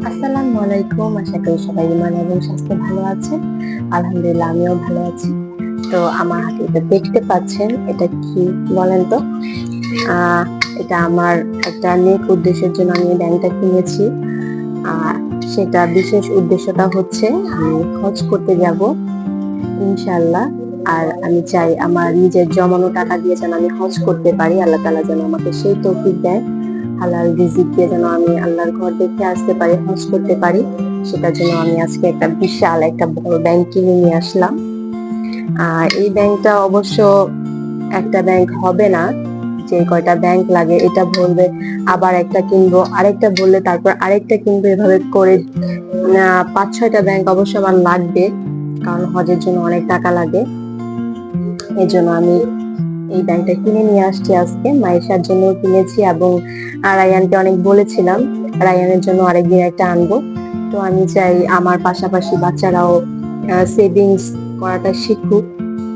আসসালামু আলাইকুম। আশা করি সবাই ইমান এবং স্বাস্থ্যে ভালো আছেন। আলহামদুলিল্লাহ আমিও ভালো আছি। তো আমার হাতে এটা দেখতে পাচ্ছেন, এটা কি বলেন তো? আহ এটা আমার একটা নেক উদ্দেশ্যের জন্য আমি এই ব্যাংকটা কিনেছি। আর সেটা বিশেষ উদ্দেশ্যটা হচ্ছে আমি হজ করতে যাব ইনশাআল্লাহ। আর আমি চাই আমার নিজের জমানো টাকা দিয়ে যেন আমি হজ করতে পারি। আল্লাহ তাআলা যেন আমাকে সেই তৌফিক দেয়। হালাল রিজিক দিয়ে যেন আমি আল্লাহর ঘর দেখে আসতে পারি, হজ করতে পারি। সেটার জন্য আমি আজকে একটা বিশাল একটা বড় ব্যাংক কিনে নিয়ে আসলাম। আর এই ব্যাংকটা অবশ্য একটা ব্যাংক হবে না, যে কয়টা ব্যাংক লাগে এটা বলবে, আবার একটা কিনবো, আরেকটা বললে তারপর আরেকটা কিনবো, এভাবে করে 5-6টা ব্যাংক অবশ্য আমার লাগবে, কারণ হজের জন্য অনেক টাকা লাগে। এর জন্য আমি এই ব্যাংকটা কিনে নিয়ে আসছি আজকে। মাইশার জন্য কিনেছি এবং রায়ানকে অনেক বলেছিলাম রায়ানের জন্য আরেকদিন একটা আনবো। তো আমি চাই আমার পাশাপাশি বাচ্চারাও সেভিংস করাটা শিখুক,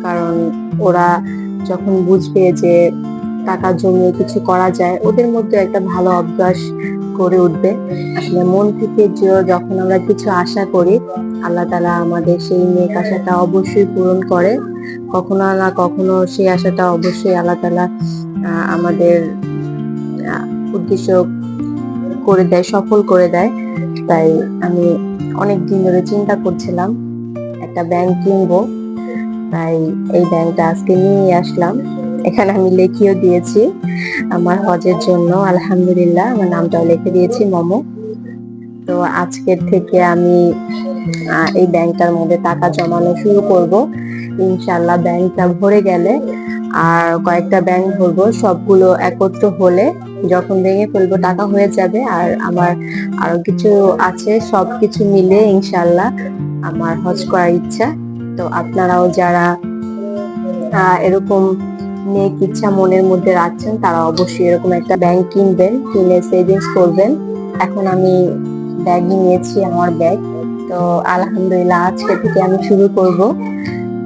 কারণ ওরা যখন বুঝবে যে টাকা জমিয়ে কিছু করা যায়, ওদের মধ্যে একটা ভালো অভ্যাস গড়ে উঠবে। আসলে মন থেকে যখন আমরা কিছু আশা করি, আল্লাহ তাআলা আমাদের সেই নেক আশাটা অবশ্যই পূরণ করে। কখনো না কখনো সেই আশাটা অবশ্যই আল্লাহ তাআলা আমাদের উদ্দেশ্য করে দেয়, সফল করে দেয়। তাই আমি অনেক দিন ধরে চিন্তা করছিলাম একটা ব্যাংক কিনবো, তাই এই ব্যাংকটা আজকে নিয়ে আসলাম। এখানে আমি লিখিও দিয়েছি আমার হজের জন্য, আলহামদুলিল্লাহ আমার নামটাও লিখে দিয়েছি মমো। তো আজকের থেকে আমি এই ব্যাংকটার মধ্যে টাকা জমানো শুরু করব ইনশাআল্লাহ। ব্যাংকটা ভরে গেলে আর কয়েকটা ব্যাংক ভরবো, সবগুলো একত্র হলে যখন ভেঙে ফেলবো টাকা হয়ে যাবে। আর আমার আরো কিছু আছে, সবকিছু মিলে ইনশাআল্লাহ আমার হজ করার ইচ্ছা। তো আপনারাও যারা এরকম নেক ইচ্ছা মনের মধ্যে রাখছেন, তারা অবশ্যই এরকম একটা ব্যাংক কিনবেন, কিনে সেভিংস করবেন। এখন আমি ব্যাগ নিয়েছি, আমার ব্যাগ। তো আলহামদুলিল্লাহ আজকে থেকে আমি শুরু করব।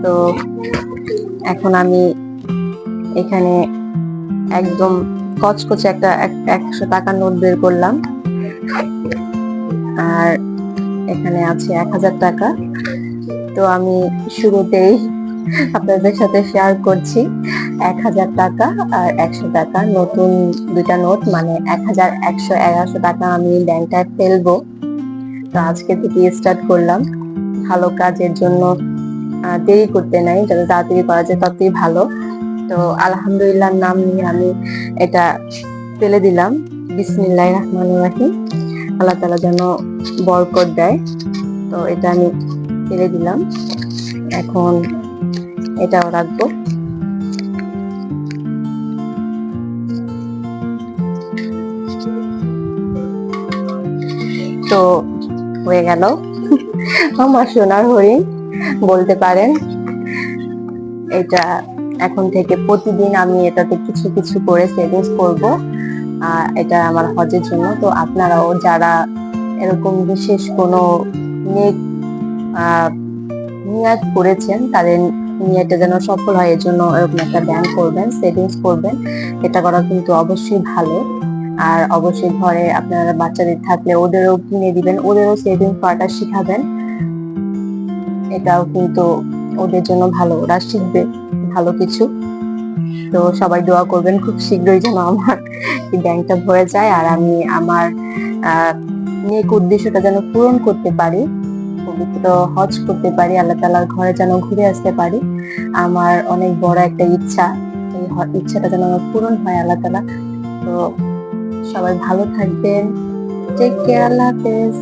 তো এখন আমি এখানে একদম কচকচে একটা 100 টাকার নোট বের করলাম, আর এখানে আছে 1000 টাকা। তো আমি শুরুতেই আপনাদের সাথে শেয়ার করছি 1000 টাকা আর 100 টাকা, নতুন দুইটা নোট, মানে 1111 টাকা আমি ব্যাংকটায় ফেলবো। তো আজকে থেকে স্টার্ট করলাম। ভালো কাজের জন্য দেরি করতে নাই, যত তাড়াতাড়ি করা যায় ততই ভালো। তো আলহামদুলিল্লাহ নাম নিয়ে আমি এটা ফেলে দিলাম। বিসমিল্লাহির রহমানির রহিম। আল্লাহ তাআলা যেন বরকত দেয়। তো এটা আমি ফেলে দিলাম, এখন এটাও রাখবো। তো হয়ে গেল আমার সোনার হরিণ বলতে পারেন। এটা এখন থেকে প্রতিদিন আমি এটাতে কিছু কিছু করে সেভিংস করব, এটা আমার হজের জন্য। তো আপনারাও যারা এরকম বিশেষ কোনো নেক নিয়াত করেছেন, তাদের নিয়াতটা যেন সফল হয়, এর জন্য এরকম একটা ব্যাংক করবেন, সেভিংস করবেন। এটা করা কিন্তু অবশ্যই ভালো। আর অবশ্যই ঘরে আপনার বাচ্চাদের থাকলে ওদেরও কিনে দিবেন, ওদেরও সেভিংস করাটা শিখাবেন। এটাও কিন্তু ওদের জন্য ভালো, ওরা শিখবে ভালো কিছু। তো সবাই দোয়া করবেন খুব শীঘ্রই যেন আমার এই ব্যাংকটা ভরে যায়, আর আমি আমার নেক উদ্দেশ্যটা যেন পূরণ করতে পারি, পবিত্র হজ করতে পারি, আল্লাহ তাআলার ঘরে যেন ঘুরে আসতে পারি। আমার অনেক বড় একটা ইচ্ছা, এই ইচ্ছাটা যেন আমার পূরণ হয় আল্লাহ তাআলা। তো সবাই ভালো থাকবেন, টেক কেয়ার, আল্লাহ হাফেজ।